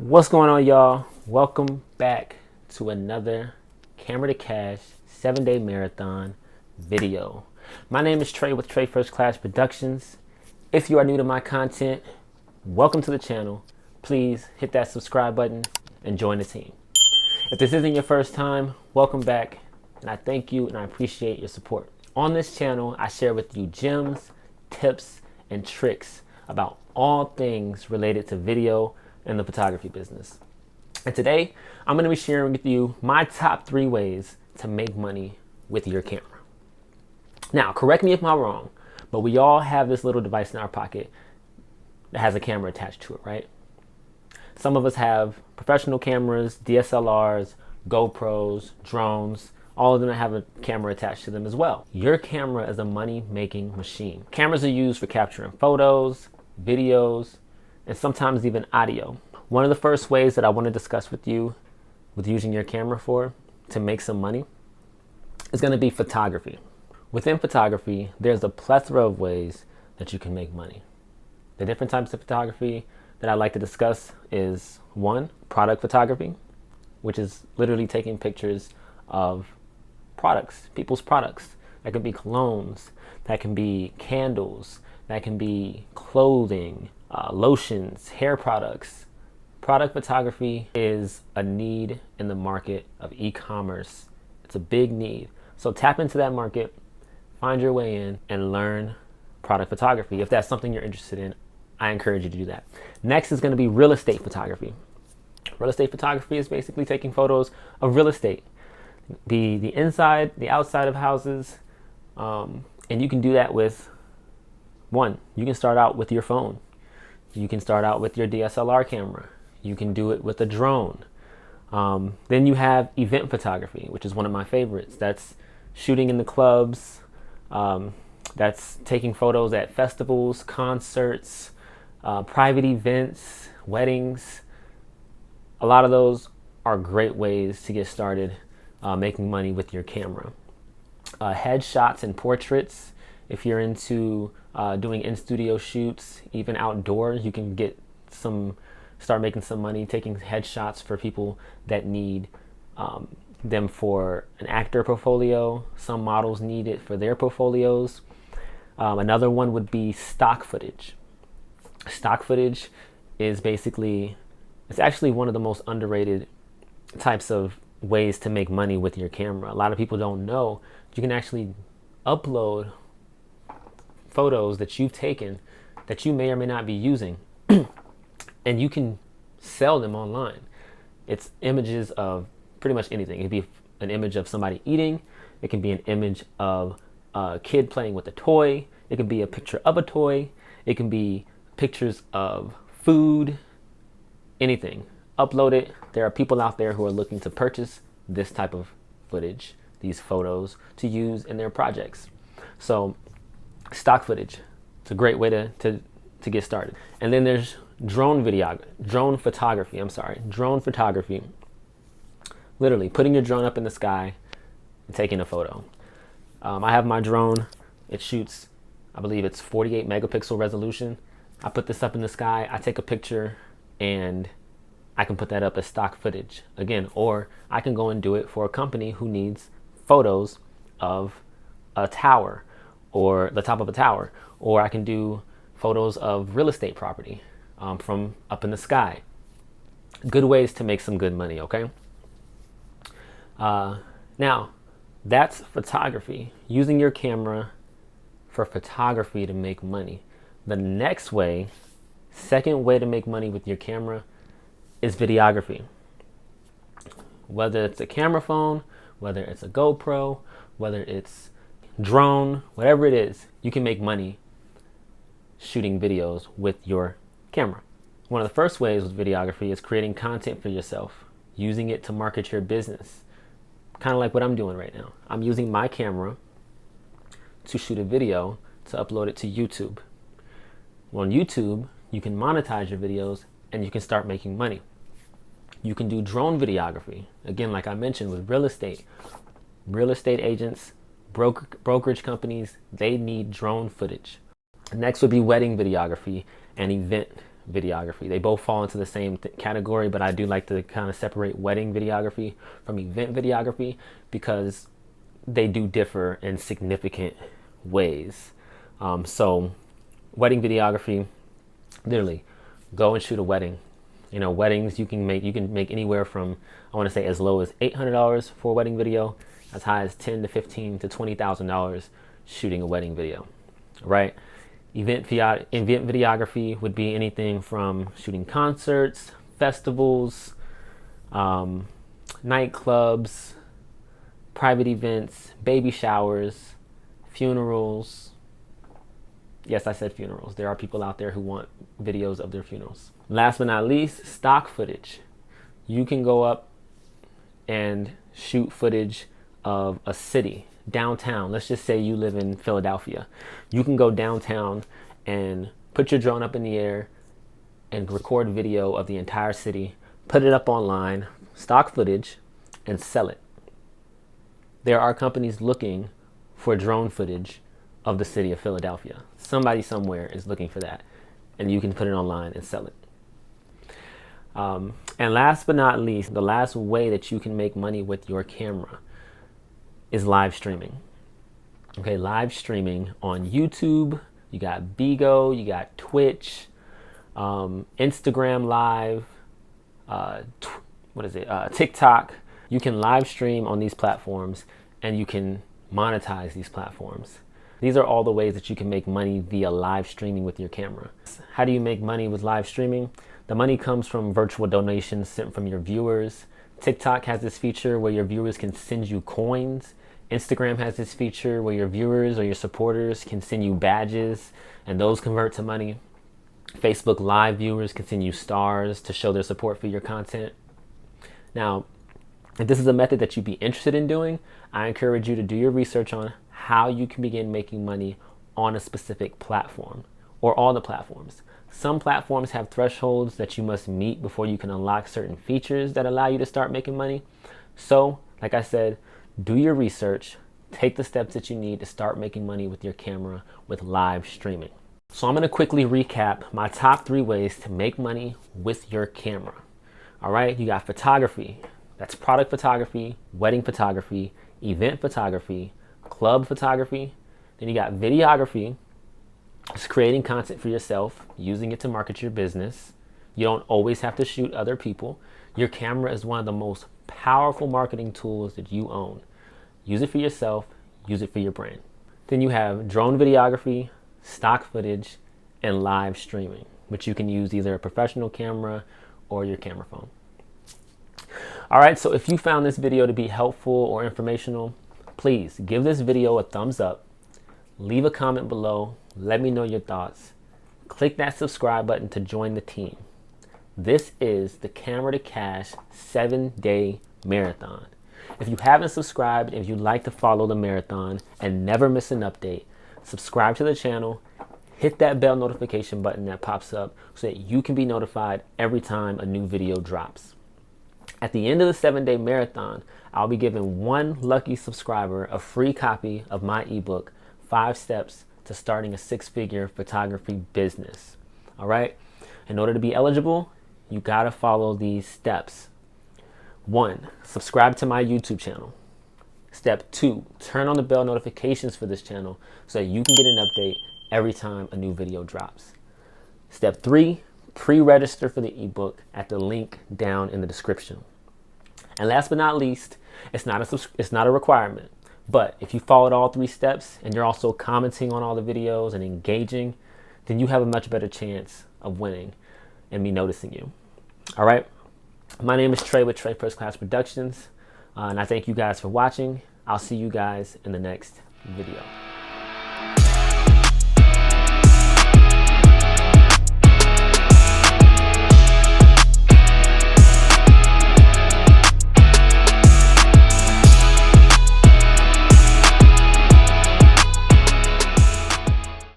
What's going on, y'all? Welcome back to another Camera to Cash 7-day marathon video. My name is Trey with TRAE FIRSTCLASS Productions. If you are new to my content, welcome to the channel. Please hit that subscribe button and join the team. If this isn't your first time, welcome back, and I thank you and I appreciate your support. On this channel, I share with you gems, tips, and tricks about all things related to video and the photography business. And today, I'm going to be sharing with you my top 3 ways to make money with your camera. Now, correct me if I'm wrong, but we all have this little device in our pocket that has a camera attached to it, right? Some of us have professional cameras, DSLRs, GoPros, drones. All of them have a camera attached to them as well. Your camera is a money-making machine. Cameras are used for capturing photos, videos, and sometimes even audio. One of the first ways that I want to discuss with you with using your camera to make some money is going to be photography. Within photography, there's a plethora of ways that you can make money. The different types of photography that I like to discuss is 1, product photography, which is literally taking pictures of products, people's products. That can be colognes, that can be candles, that can be clothing, lotions, hair products. Product photography is a need in the market of e-commerce. It's a big need. So tap into that market, find your way in, and learn product photography. If that's something you're interested in, I encourage you to do that. Next is going to be real estate photography. Real estate photography is basically taking photos of real estate, the inside, the outside of houses, and you can do that with you can start out with your phone. You can start out with your DSLR camera. You can do it with a drone. Then you have event photography, which is one of my favorites. That's shooting in the clubs. That's taking photos at festivals, concerts, private events, weddings. A lot of those are great ways to get started making money with your camera. Headshots and portraits. If you're into doing in-studio shoots, even outdoors, you can start making some money taking headshots for people that need them for an actor portfolio. Some models need it for their portfolios. Another one would be stock footage. Stock footage is it's actually one of the most underrated types of ways to make money with your camera. A lot of people don't know you can actually upload photos that you've taken that you may or may not be using and you can sell them online. It's images of pretty much anything. It could be an image of somebody eating. It can be an image of a kid playing with a toy. It can be a picture of a toy. It can be pictures of food, anything. Upload it. There are people out there who are looking to purchase this type of footage, these photos, to use in their projects. So stock footage, it's a great way to get started. And then there's drone photography. Literally putting your drone up in the sky and taking a photo. I have my drone. It shoots, I believe it's 48 megapixel resolution. I put this up in the sky, I take a picture, and I can put that up as stock footage again, or I can go and do it for a company who needs photos of a tower or the top of a tower, or I can do photos of real estate property from up in the sky. Good ways to make some good money, okay? Now, that's photography, using your camera for photography to make money. The next way, second way to make money with your camera is videography. Whether it's a camera phone, whether it's a GoPro, whether it's drone, whatever it is, you can make money shooting videos with your camera. One of the first ways with videography is creating content for yourself, using it to market your business. Kind of like what I'm doing right now. I'm using my camera to shoot a video to upload it to YouTube. On YouTube, you can monetize your videos and you can start making money. You can do drone videography. Again, like I mentioned with real estate. Real estate agents, brokerage companies, they need drone footage. Next would be wedding videography and event videography. They both fall into the same category, but I do like to kind of separate wedding videography from event videography because they do differ in significant ways. So wedding videography, literally go and shoot a wedding. You know, weddings you can make anywhere from, I want to say, as low as $800 for a wedding video, as high as $10 to $15 to $20,000 shooting a wedding video, right? Event videography would be anything from shooting concerts, festivals, nightclubs, private events, baby showers, funerals. Yes, I said funerals. There are people out there who want videos of their funerals. Last but not least, stock footage. You can go up and shoot footage of a city, downtown. Let's just say you live in Philadelphia. You can go downtown and put your drone up in the air and record video of the entire city, put it up online, stock footage, and sell it. There are companies looking for drone footage of the city of Philadelphia. Somebody somewhere is looking for that, and you can put it online and sell it. And last but not least, the last way that you can make money with your camera is live streaming. Okay, live streaming on YouTube. You got Bigo, you got Twitch, Instagram Live, TikTok. You can live stream on these platforms and you can monetize these platforms. These are all the ways that you can make money via live streaming with your camera. How do you make money with live streaming? The money comes from virtual donations sent from your viewers. TikTok has this feature where your viewers can send you coins. Instagram has this feature where your viewers or your supporters can send you badges and those convert to money. Facebook Live viewers can send you stars to show their support for your content. Now, if this is a method that you'd be interested in doing, I encourage you to do your research on how you can begin making money on a specific platform or all the platforms. Some platforms have thresholds that you must meet before you can unlock certain features that allow you to start making money. So, like I said, do your research, take the steps that you need to start making money with your camera with live streaming. So I'm going to quickly recap my top 3 ways to make money with your camera. All right, you got photography. That's product photography, wedding photography, event photography, club photography. Then you got videography. It's creating content for yourself, using it to market your business. You don't always have to shoot other people. Your camera is one of the most powerful marketing tools that you own. Use it for yourself, use it for your brand. Then you have drone videography, stock footage, and live streaming, which you can use either a professional camera or your camera phone. All right, so if you found this video to be helpful or informational, please give this video a thumbs up, leave a comment below, let me know your thoughts. Click that subscribe button to join the team. This is the CAMERA2CASH 7-day marathon. If you haven't subscribed, if you'd like to follow the marathon and never miss an update, subscribe to the channel, hit that bell notification button that pops up so that you can be notified every time a new video drops. At the end of the 7-day marathon, I'll be giving one lucky subscriber a free copy of my ebook, 5 Steps to Starting a 6-Figure Photography Business. All right? In order to be eligible, you gotta follow these steps. 1, subscribe to my YouTube channel. Step 2, turn on the bell notifications for this channel so that you can get an update every time a new video drops. Step 3, pre-register for the ebook at the link down in the description. And last but not least, it's not a requirement, but if you followed all 3 steps and you're also commenting on all the videos and engaging, then you have a much better chance of winning and me noticing you. All right. My name is TRAE with TRAE First Class Productions, and I thank you guys for watching. I'll see you guys in the next video.